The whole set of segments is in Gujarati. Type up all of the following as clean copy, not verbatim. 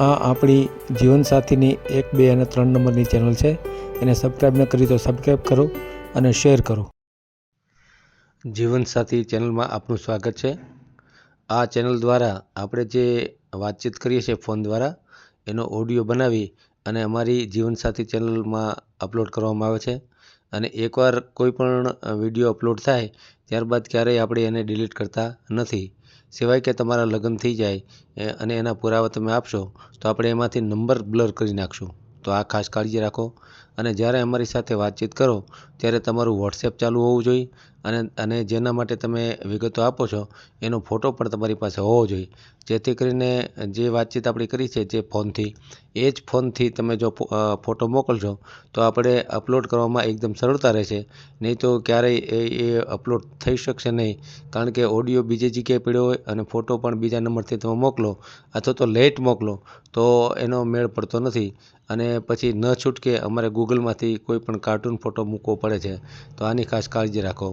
આ આપણી જીવનસાથીની 1, 2 અને 3 નંબરની ચેનલ છે. એને સબસ્ક્રાઈબ ન કરી તો સબસ્ક્રાઈબ કરો અને શેર કરો. જીવનસાથી ચેનલમાં આપનું સ્વાગત છે. આ ચેનલ દ્વારા આપણે જે વાતચીત કરીએ છીએ ફોન દ્વારા, એનો ઓડિયો બનાવી અને અમારી જીવનસાથી ચેનલમાં અપલોડ કરવામાં આવે છે. અને એકવાર કોઈ પણ વિડીયો અપલોડ થાય ત્યારબાદ ક્યારેય આપણે એને ડિલીટ કરતા નથી. સિવાય કે તમારા લગ્ન થઈ જાય અને એના પુરાવા તમે આપશો તો આપણે એમાંથી નંબર બ્લર કરી નાખશું. તો આ ખાસ કાળજી રાખો. અને જ્યારે અમારી સાથે વાતચીત કરો ત્યારે તમારું વોટ્સએપ ચાલુ હોવું જોઈએ. અને જેના માટે તમે વિગતો આપો છો એનો ફોટો પણ તમારી પાસે હોવો જોઈએ. જેથી કરીને જે વાતચીત આપણી કરી છે જે ફોનથી, એ જ ફોનથી તમે જો ફોટો મોકલશો તો આપણે અપલોડ કરવામાં એકદમ સરળતા રહેશે. નહીં તો ક્યારેય એ અપલોડ થઈ શકશે નહીં. કારણ કે ઓડિયો બીજી જગ્યાએ પડ્યો હોય અને ફોટો પણ બીજા નંબરથી તમે મોકલો અથવા તો લેટ મોકલો તો એનો મેળ પડતો નથી. અને પછી ન છૂટકે અમારે ગૂગલમાંથી કોઈ પણ કાર્ટૂન ફોટો મૂકવો પડે છે. તો આની ખાસ કાળજી રાખો.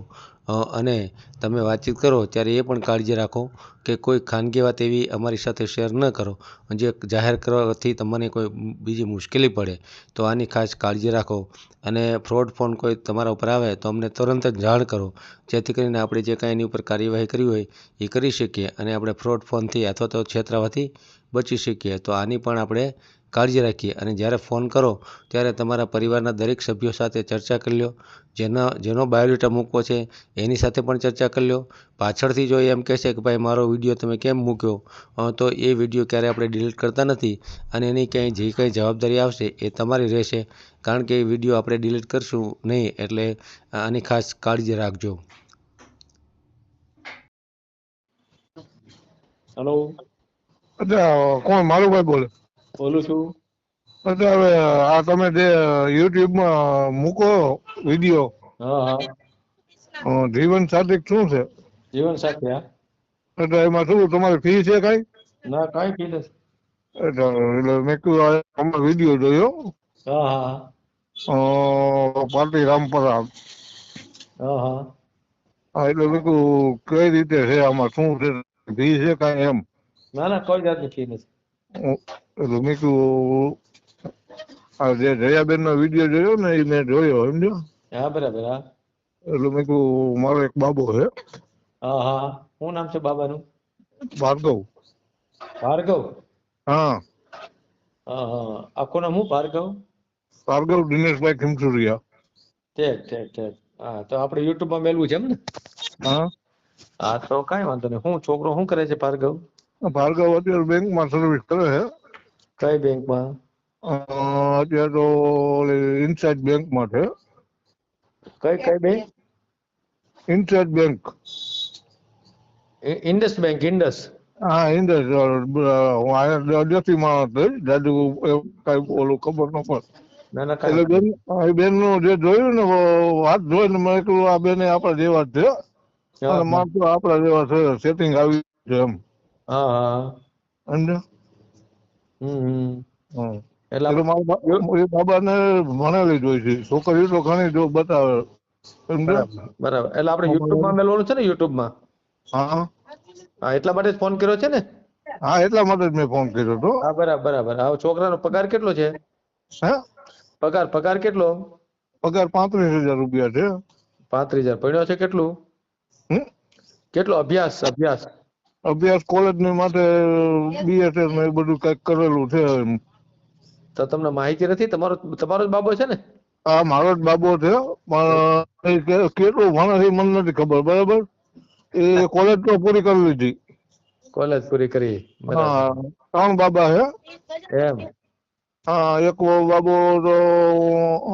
અને તમે વાતચીત કરો ત્યારે એ પણ કાળજી રાખો કે કોઈ ખાનગી વાત એવી અમારી સાથે શેર ન કરો જે જાહેર કરવાથી તમને કોઈ બીજી મુશ્કેલી પડે. તો આની ખાસ કાળજી રાખો. અને ફ્રોડ ફોન કોઈ તમારા ઉપર આવે તો અમને તરત જ જાણ કરો. જેથી કરીને આપણે જે કાંઈ એની ઉપર કાર્યવાહી કરવી હોય એ કરી શકીએ અને આપણે ફ્રોડ ફોનથી અથવા તો છેતરાવાથી બચી શકીએ. તો આની પણ આપણે કાળજી રાખીએ. અને જ્યારે ફોન કરો ત્યારે તમારા પરિવારના દરેક સભ્યો સાથે ચર્ચા કરી લો. જેનો બાયોડેટા મૂકવો છે એની સાથે પણ ચર્ચા કરી લો. પાછળથી જો એમ કહેશે કે ભાઈ મારો વિડીયો તમે કેમ મૂક્યો, તો એ વિડીયો ક્યારેય આપણે ડિલીટ કરતા નથી. અને એની જે કંઈ જવાબદારી આવશે એ તમારી રહેશે. કારણ કે એ વિડીયો આપણે ડિલીટ કરશું નહીં. એટલે આની ખાસ કાળજી રાખજો. હેલો, અચ્છા, કોણ? મારુભાઈ બોલે. બોલું છું. અચ્છા, હવે આ તમે જે યુટ્યુબમાં મૂકો વિડીયો, હા હા, જીવન સાથી શું છે? જીવન સાથી. હા, એટલે એમાં શું તમારી ફી છે કઈ? ના કાંઈ ફી નથી. એટલે મેં કીધું અમારો વિડીયો જોયો, હા પાર્ટી રામપરા. હા. હા, એટલે મેં કીધું કઈ રીતે છે, આમાં શું છે, ફી છે કઈ એમ? ના કોઈ જાતની ફી નથી. એટલે મેં કીધું આ જે જયાબેન નો વિડીયો જોયો ને એ મેં જોયો, સમજો. હા, બરાબર. હા એટલે મેં કીધું મારો એક બાબો છે. હા. શું નામ છે બાબાનું? ભાર્ગવ. ભાર્ગવ. હા. હા. આખું નામ શું? ભાર્ગવ. ભાર્ગવ દિનેશભાઈ ખીમસુરિયા. ઠીક. હા, તો આપણે યુટ્યુબમાં મેલવું છે એમ ને? હા. હા, તો કાંઈ વાંધો નહીં. શું છોકરો શું કરે છે ભાર્ગવ? ભાર્ગવ અત્યારે બેંકમાં સર્વિસ કરે છે. કઈ બેંકમાં? અત્યારે તો ઇન્ચાર્જ બેંકમાં છે. કઈ bank? In charge bank. Indus bank. Indus. હા, ઇન્ડસ. હું અહીંયા દેશી માણસ થઈ, જાજુ કઈ ઓલું ખબર ન પડે. ના એટલે કાંઈ. બેન નું જે જોયું ને વાત જોઈને મેં કીધું આ બેન આપણા જેવા જ છે અને માણસો આપણા જેવા છે, સેટિંગ આવી છે એમ. હા. સમજો. એટલે એટલે મારા બાબાને ભણેલી જ હોય છે, છોકરીઓ તો ઘણી જો બતાવે. સમજો. બરાબર. એટલે આપણે યુટ્યુબમાં મેલવાનું છે ને? યુટ્યુબમાં. હા. એટલા માટે ફોન કર્યો છે ને? હા, એટલા માટે જ મેં ફોન કર્યો હતો. હા, બરાબર. હા, છોકરાનો પગાર કેટલો છે? હે? પગાર કેટલો? પગાર 35,000 રૂપિયા છે. 35,000. ભણ્યો છે કેટલું? કેટલો અભ્યાસ? અભ્યાસ કોલેજ ની માટે BSS ને એ બધું કઈક કરેલું છે. તો તમને માહિતી નથી? તમારો જ બાબો છે ને? હા, મારો જ બાબો છે, પણ કેટલું ભણે છે મને નથી ખબર. બરાબર. એ કોલેજ તો પૂરી કરી લીધી. કોલેજ પૂરી કરી. હા, 3 બાબા છે. એમ? હા, એક બાબો તો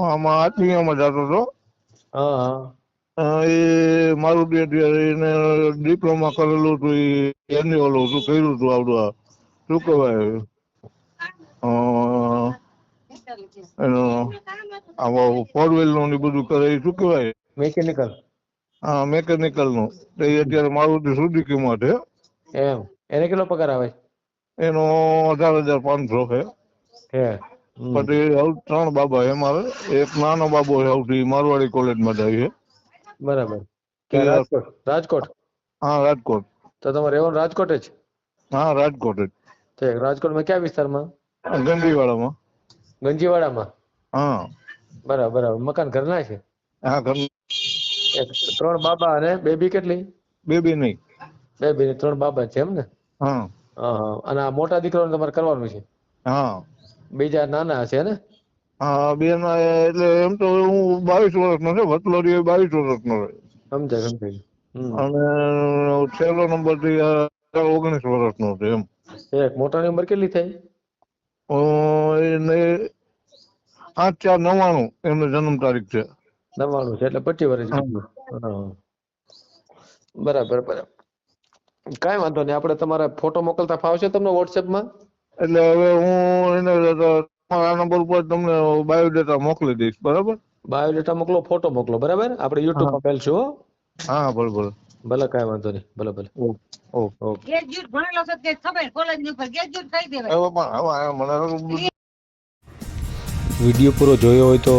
આમાં આત્મીયમાં જતો હતો. હા. એ મારું એને ડિપ્લોમા કરેલું હતું. એની ઓલું કર્યું હતું આવડું શું કહેવાય ફોર વ્હીલ નું બધું કરે, શું કહેવાય? મેકેનિકલ. હા, મેકેનિકલ નું. એ અત્યારે મારુતિ સુઝુકી છે. એમ? એને કેટલો પગાર આવે? એનો 18,500 છે. પછી 3 બાબા છે મારે. એક નાનો બાબો છે, સૌથી મારવાડી કોલેજમાં જાય છે. બરાબર. ક્યાં? રાજકોટ. હા, રાજકોટ. તો તમારે રહેવાનું રાજકોટ જ? હા, રાજકોટ જ. ઠીક. રાજકોટમાં કયા વિસ્તારમાં? ગંદીવાડામાં. ગંજીવાડામાં. હા બરાબર બરાબર. મકાન ઘરના છે? હા ઘર. 3 બાબા અને બેબી કેટલી? બેબી નહીં. બેબી 3 બાબા છે એમ ને? હા હા. અને આ મોટા દીકરાને તમારે કરવાનું છે? હા બીજા નાના હશે ને? હા બેન એટલે એમ તો હું 22 વર્ષનો છે, વતલોરી 22 વર્ષનો છે. સમજાય સમજાય. અને છેલ્લો નંબર 19 વર્ષનો છે એમ. મોટાની ઉંમર કેટલી થઈ? એને 8/4/99 એમનો જન્મ તારીખ છે. 99 છે એટલે 25 વર્ષ. હા. બરાબર બરાબર. કાંઈ વાંધો નહીં. આપણે તમારા ફોટો મોકલતા ફાવશે તમને વોટ્સએપમાં? એટલે હવે હું એને આ નંબર ઉપર તમને બાયોડેટા મોકલી દઈશ. બરાબર? બાયોડેટા મોકલો, ફોટો મોકલો. બરાબર? આપણે યુટ્યુબમાં મેલશું હો. હા ભલે ભલે. ભલે કાંઈ વાંધો નહીં. ભલે ભલે. ઓકે. ગ્રેજ્યુએટ ભણેલો છે તે ખબર કોલેજની ઉપર ગ્રેજ્યુએટ કહી દેવાય. હવે મને વિડીયો પૂરો જોયો હોય તો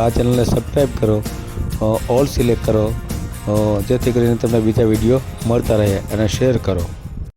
આ ચેનલને સબસ્ક્રાઈબ કરો, ઓલ સિલેક્ટ કરો, જેથી કરીને તમને બીજા વિડીયો મળતા રહે, અને શેર કરો.